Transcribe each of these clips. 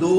2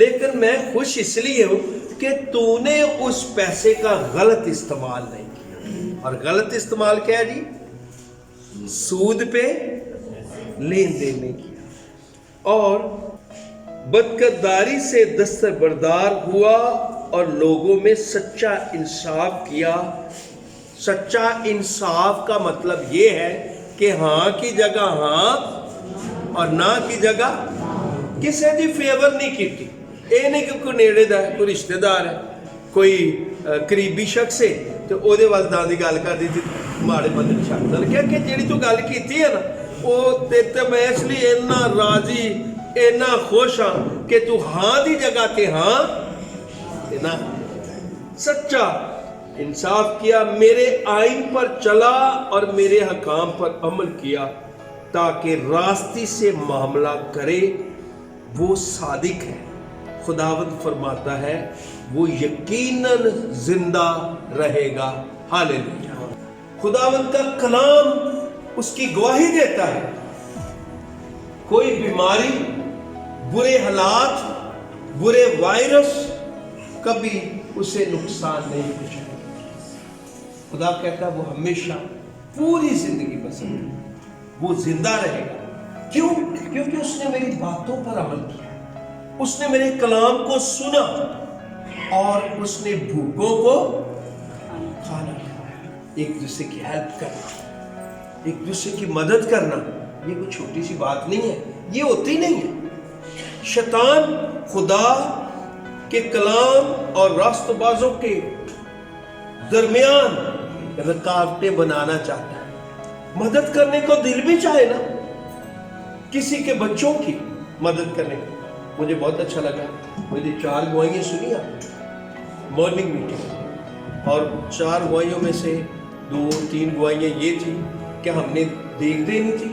لیکن میں خوش اس لیے ہوں کہ تو نے اس پیسے کا غلط استعمال نہیں کیا. اور غلط استعمال کیا ہے جی؟ سود پہ لین دین نہیں کیا اور بدکرداری سے دستبردار ہوا اور لوگوں میں سچا انصاف کیا. سچا انصاف کا مطلب یہ ہے کہ ہاں کی جگہ ہاں اور نہ کی جگہ کسی دی فیور نہیں کی. یہ نہیں کہ کوئی نیڑے دا ہے, کوئی رشتہ دار ہے, کوئی قریبی شخص ہے تو وہ والدان کی گل کر دی تھی ماڑے بندے نے شک نہ کیا کہ جیڑی تو گل کی ہے نا وہ تے میں اس لیے اتنا راضی اتنا خوش ہاں کہ تو ہاں دی جگہ تے ہاں نا سچا انصاف کیا, میرے آئین پر چلا اور میرے حکام پر عمل کیا تاکہ راستی سے معاملہ کرے. وہ صادق ہے. خداوند فرماتا ہے وہ یقیناً زندہ رہے گا. ہاللیلویا. خداوند کا کلام اس کی گواہی دیتا ہے. کوئی بیماری, برے حالات, برے وائرس کبھی اسے نقصان نہیں پہنچائے. خدا کہتا ہے وہ ہمیشہ پوری زندگی بسر کرے گا, وہ زندہ رہے گا. کیوں؟ کیونکہ اس نے میری باتوں پر عمل کیا, اس نے میرے کلام کو سنا اور اس نے بھوکوں کو کھانا کھلایا. ایک دوسرے کی ہیلپ کرنا, ایک دوسرے کی مدد کرنا, یہ کوئی چھوٹی سی بات نہیں ہے, یہ ہوتی نہیں ہے. شیطان خدا کے کلام اور راست بازوں کے درمیان رکاوٹیں بنانا چاہتا ہے. مدد کرنے کو دل بھی چاہے نا, کسی کے بچوں کی مدد کرنے کو. مجھے بہت اچھا لگا, مجھے 4 گواہیاں سنی آپ مارننگ میٹنگ, اور 4 گواہیوں میں سے 2-3 گواہیاں یہ تھی کہ ہم نے دیکھ دینی تھی,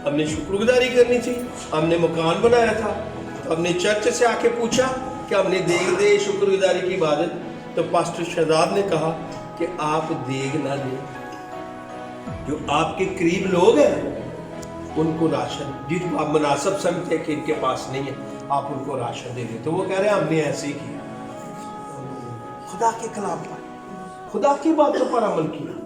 ہم نے شکر گزاری کرنی تھی, ہم نے مکان بنایا تھا, ہم نے چرچ سے آ کے پوچھا کہ ہم نے دیکھ دے شکر گزاری کی عبادت. تو پاسٹر شہزاد نے کہا کہ آپ دیکھ نہ لیں, جو آپ کے قریب لوگ ہیں ان کو راشن جس کو آپ مناسب سمجھتے کہ ان کے پاس نہیں ہے آپ ان کو راشن دے دیں. تو وہ کہہ رہے ہیں ہم نے ایسے ہی کیا, خدا کے کلام پر, خدا کی باتوں پر عمل کیا,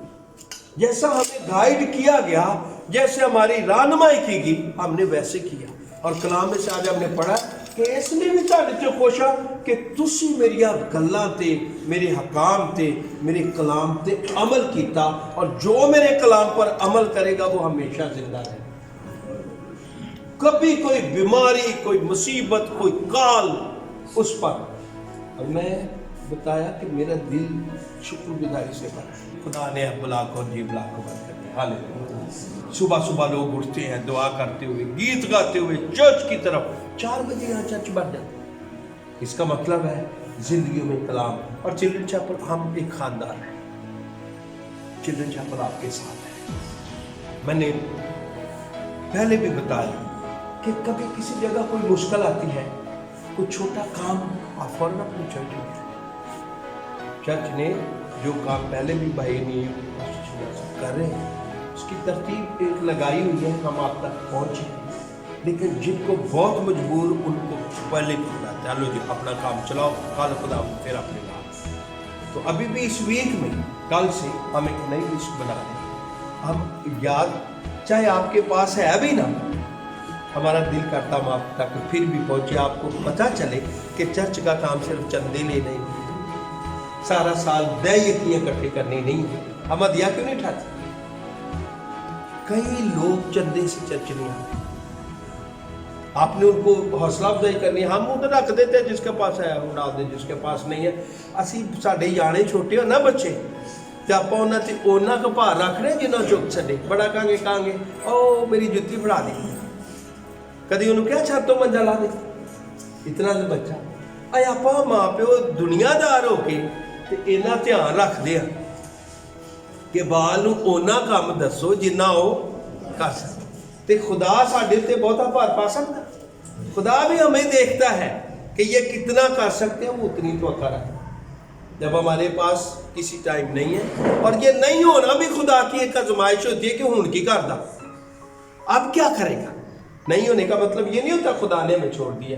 جیسا ہمیں گائیڈ کیا گیا, جیسے ہماری رہنمائی کی گئی ہم نے ویسے کیا. اور کلام میں سے آج ہم نے پڑھا کہ اس لیے بھی تھوڑے تے خوش ہاں کہ تسی میری گلاں تے, میرے حکام تے, میرے کلام تے عمل کیتا, اور جو میرے کلام پر عمل کرے گا وہ ہمیشہ زندہ رہے گا. کبھی کوئی بیماری, کوئی مصیبت, کوئی کال اس پر. اور میں بتایا کہ میرا دل شکر گزاری سے بھرا. خدا نے بلا کو جی بلا کو بند کر دیا. ہاللیلویا. صبح صبح لوگ اٹھتے ہیں دعا کرتے ہوئے, گیت گاتے ہوئے چرچ کی طرف. 4 بجے یہاں چرچ بن جاتا ہے. اس کا مطلب ہے زندگیوں میں کلام. اور چلڈرن چیپل ہم ایک خاندان ہیں, چلڈرن چیپل آپ کے ساتھ ہے. میں نے پہلے بھی بتایا کہ کبھی کسی جگہ کوئی مشکل آتی ہے, کوئی چھوٹا کام, آپ فوراً اپنی چرچ نے جو کام پہلے بھی بھائی نہیں کر رہے ہیں اس کی ترتیب ایک لگائی ہوئی ہے, ہم آپ تک پہنچے. لیکن جن کو بہت مجبور ان کو پہلے بھی بلاتا ہے, لو جی اپنا کام چلاؤ, کل خدا پھر اپنے کام. تو ابھی بھی اس ویک میں کل سے ہم ایک نئی لسٹ بنا رہے ہیں. ہم یاد چاہے آپ کے پاس ہے بھی نا, ہمارا دل کرتا ہم آپ تک پھر بھی پہنچے, آپ کو پتہ چلے کہ چرچ کا کام صرف چندے لینے نہیں, سارا سال دہیتیاں اکٹھے کرنے نہیں ہے. ہم ہدیہ کیوں نہیں اٹھاتے؟ کئی لوگ چندے سے چرچ نہیں آتے, آپ نے ان کو حوصلہ افزائی کرنی ہے. ہم ادھر رکھ دیتے ہیں, جس کے پاس ہے ہم ڈال دیں, جس کے پاس نہیں ہے. اسی ساڈے یانے چھوٹے ہو نا بچے, تے آپاں انہاں تے اونا کا بھار رکھ رہے جنہاں چک چھڈے. بڑا کہاں گے او میری جُتی پڑھا دی, کدی انہوں کیا چھت تو منجا لا دے, اتنا تو بچہ. اے آپاں ماں پیو دنیا دار ہو کے تے اینا دھیان رکھ دے کہ بال نوں اونا کام دسو جنہ او کر سکتے. تے خدا ساڈے تے بہتا بھار پا سکتا. خدا بھی ہمیں دیکھتا ہے کہ یہ کتنا کر سکتے ہیں, وہ اتنی توقع رکھتا ہے. جب ہمارے پاس کسی ٹائم نہیں ہے, اور یہ نہیں ہونا بھی خدا کی ایک آزمائش ہوتی ہے کہ ہن کی کر دا, اب کیا کرے گا. نہیں ہونے کا مطلب یہ نہیں ہوتا خدا نے ہمیں چھوڑ دیا.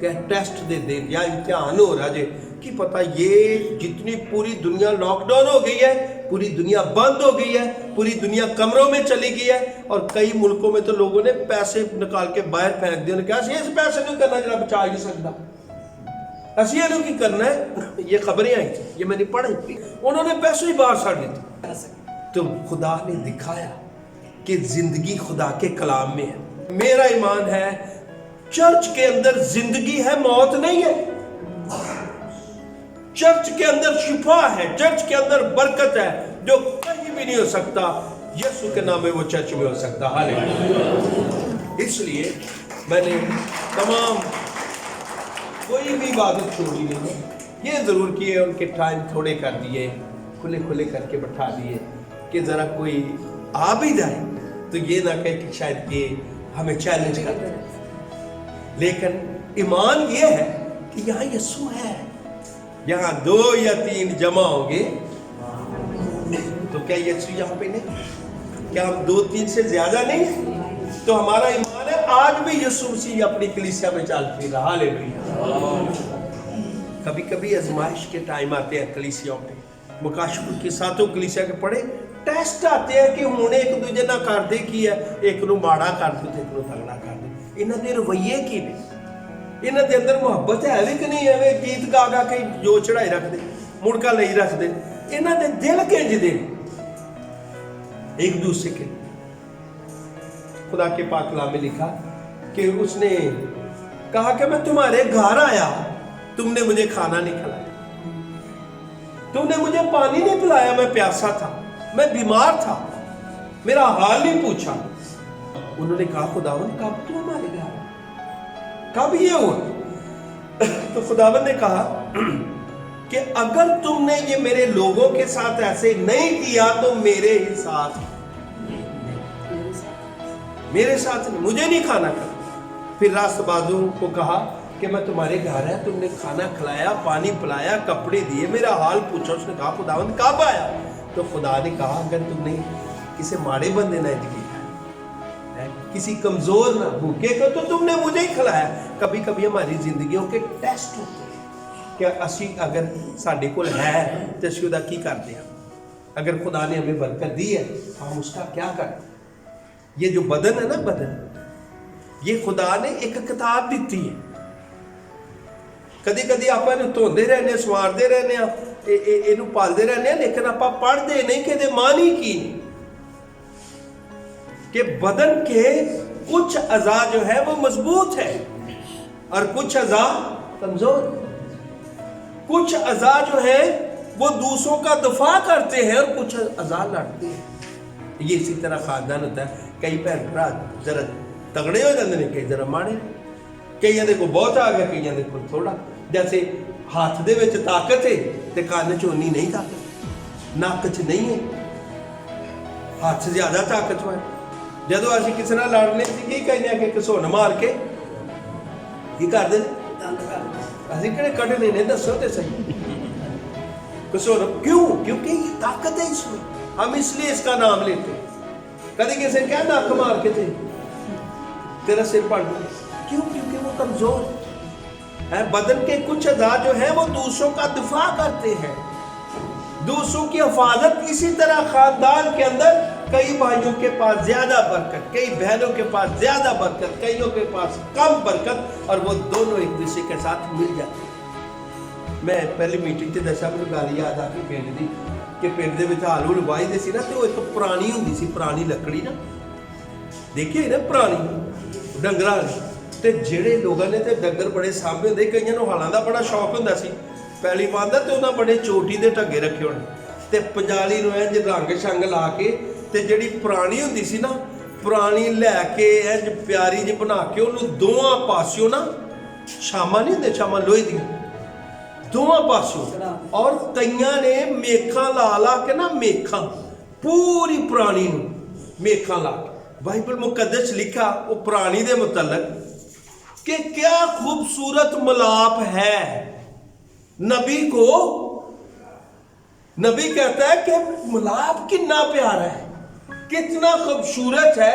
کہ ٹیسٹ دے دیں یا امتحان ہو رہا جے کہ پتہ یہ جتنی پوری دنیا لاک ڈاؤن ہو گئی ہے، پوری دنیا بند ہو گئی ہے، پوری دنیا کمروں میں چلی گئی ہے، اور کئی ملکوں میں تو لوگوں نے پیسے نکال کے باہر پھینک دیا، کہ ایسے اس پیسے نہیں کرنا جناب بچا ہی سکتا، ایسے یہ کی کرنا ہے۔ یہ خبریں آئی تھی، یہ میں نے پڑھی تھی، انہوں نے پیسے ہی باہر ساڑ دیتے۔ تو خدا نے دکھایا کہ زندگی خدا کے کلام میں ہے۔ میرا ایمان ہے چرچ کے اندر زندگی ہے، موت نہیں ہے۔ چرچ کے اندر شفا ہے، چرچ کے اندر برکت ہے، جو کہیں بھی نہیں ہو سکتا، یسوع کے نام میں وہ چرچ میں ہو سکتا۔ ہاللیلویا۔ اس لیے میں نے تمام کوئی بھی عبادت چھوڑی نہیں، یہ ضرور کیے ان کے ٹائم تھوڑے کر دیے، کھلے کھلے کر کے بٹھا دیے کہ ذرا کوئی آ بھی جائے تو یہ نہ کہے کہ شاید یہ ہمیں چیلنج کر دے، لیکن ایمان یہ ہے کہ یہاں یسوع ہے، یہاں 2 یا 3 جمع ہوں گے تو کیا یسوع یہاں پہ نہیں؟ کیا ہم 2-3 سے زیادہ نہیں ہیں؟ تو ہمارا ایمان ہے آج بھی یسوع مسیح اپنی کلیسیا میں چل پھر رہا۔ ہاللیلویا۔ کبھی کبھی آزمائش کے ٹائم آتے ہیں کلیسیوں پہ، مکاشفہ کے ساتھوں کلیسیا کے پڑھے ٹیسٹ آتے ہیں کہ انہوں نے ایک دوجے نہ کر دے کی ہے، ایک نو ماڑا کر دے ایک نو تگڑا کر دے، انہوں نے رویے کی نہیں، انہوں نے اندر محبت ہے بھی کہ نہیں ہے، گیت گا گا کے جو چڑھائی رکھ دے مڑکا لئی رکھ دے، انہوں نے دل کنج دے ایک دوسرے کے۔ خدا کے پاک کلام میں لکھا کہ اس نے کہا کہ میں تمہارے گھر آیا، تم نے مجھے کھانا نہیں کھلایا، تم نے مجھے پانی نہیں پلایا، میں پیاسا تھا، میں بیمار تھا، میرا حال نہیں پوچھا۔ انہوں نے کہا خداوند کب تو ہمارے گھر، کب یہ ہوا؟ تو خداوند نے کہا کہ اگر تم نے یہ میرے لوگوں کے ساتھ ایسے نہیں کیا تو میرے ہی ساتھ، میرے ساتھ نہیں، مجھے نہیں کھانا کھانا۔ پھر راست بازوں کو کہا کہ میں تمہارے گھر ہے، تم نے کھانا کھلایا، پانی پلایا، کپڑے دیے، میرا حال پوچھا۔ اس نے کہا خداوند کب آیا؟ تو خدا نے کہا اگر تم نے کسی ماڑے بندے نہ کیا، کسی کمزور نہ بھوکے کو، تو تم نے مجھے ہی کھلایا۔ کبھی کبھی ہماری زندگیوں کے ٹیسٹ ہوتے ہیں کہ اسی اگر ساڈے کول ہے تو اسی دا کی کرتے ہیں، اگر خدا نے ہمیں برکت دی ہے ہم اس کا کیا کرتے ہیں۔ یہ جو بدن ہے نا، بدن یہ خدا نے ایک کتاب دیتی ہے، کدی کدی آپ دھوندے رہنے، سواردے رہنے، یہ پالتے رہنے، لیکن آپ پڑھتے نہیں کہ یہ مانی کی نہیں، کہ بدن کے کچھ اعضاء جو ہے وہ مضبوط ہے اور کچھ اعضاء کمزور، کچھ اعضاء جو ہے وہ دوسروں کا دفاع کرتے ہیں اور کچھ اعضاء لڑتے ہیں۔ یہ اسی طرح خاندان ہوتا ہے، کئی بہن بھرا ذرا تگڑے ہو جاتے ہیں، کئی ذرا ماڑے، کئی کو بہت آ گیا، کئی کو تھوڑا۔ جیسے ہاتھ دے وچ طاقت ہے تے کان چ اونی نہیں طاقت، نک چ نہیں ہے، ہاتھ زیادہ طاقتور ہے۔ جدو اسی کسی نال لڑنے سی کی کہنے کہ کسون مار کے کی کر دے، اسی کہڑے کڈنے نے، دسو تے صحیح کسون کیوں؟ کیونکہ یہ طاقت ہے اس میں، ہم اس لیے اس کا نام لیتے ہیں۔ کدی کسی نے کہا نک مار کے تیرا سر پڑ گیا، کیوں؟ کیونکہ وہ کمزور ہے۔ بدن کے کچھ اعضاء جو ہیں وہ دوسروں کا دفاع کرتے ہیں، دوسروں کی حفاظت۔ اسی طرح خاندان کے اندر کئی بھائیوں کے پاس زیادہ برکت، کئی بہنوں کے پاس زیادہ برکت، کئیوں کے پاس کم برکت، اور وہ دونوں ایک دوسرے کے ساتھ مل جاتے ہیں۔ میں پہلی میٹنگ تے دسا مجھے گل یاد آ گئی پنڈ دی، کہ پنڈ دے وچ ہل ہل واہی دے سی نا، تے وہ ایک پرانی ہوندی سی، پرانی لکڑی نا، دیکھیے نا پرانی ڈنگراں والی، تے جڑے لوگاں نے تے ڈنگر بڑے سانبھے ہوندے، کئیاں نوں ہلاں دا بڑا شوق ہوندا سی، پہلی باندا تے انہاں بڑے چوٹی دے ٹھگے رکھے ہونے، تے پنجالی نوں انج رنگ شنگ لا کے، تے جڑی پرانی ہوندی سی نا، پرانی لے کے انج پیاری جی بنا کے انہوں دوواں پاسیوں نا، شاماں نہیں ہوندے، شاماں لوہے دیاں، دوواں پاسیوں، اور کئیاں نے میکھاں لا لا کے نا، میکھاں پوری پرانی نوں میکھاں لا کے۔ بائبل مقدس لکھا وہ پرانی دے متعلق کہ کیا خوبصورت ملاپ ہے نبی کو، نبی کہتا ہے کہ ملاپ کتنا پیارا ہے، کتنا خوبصورت ہے،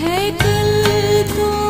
ہے کل کو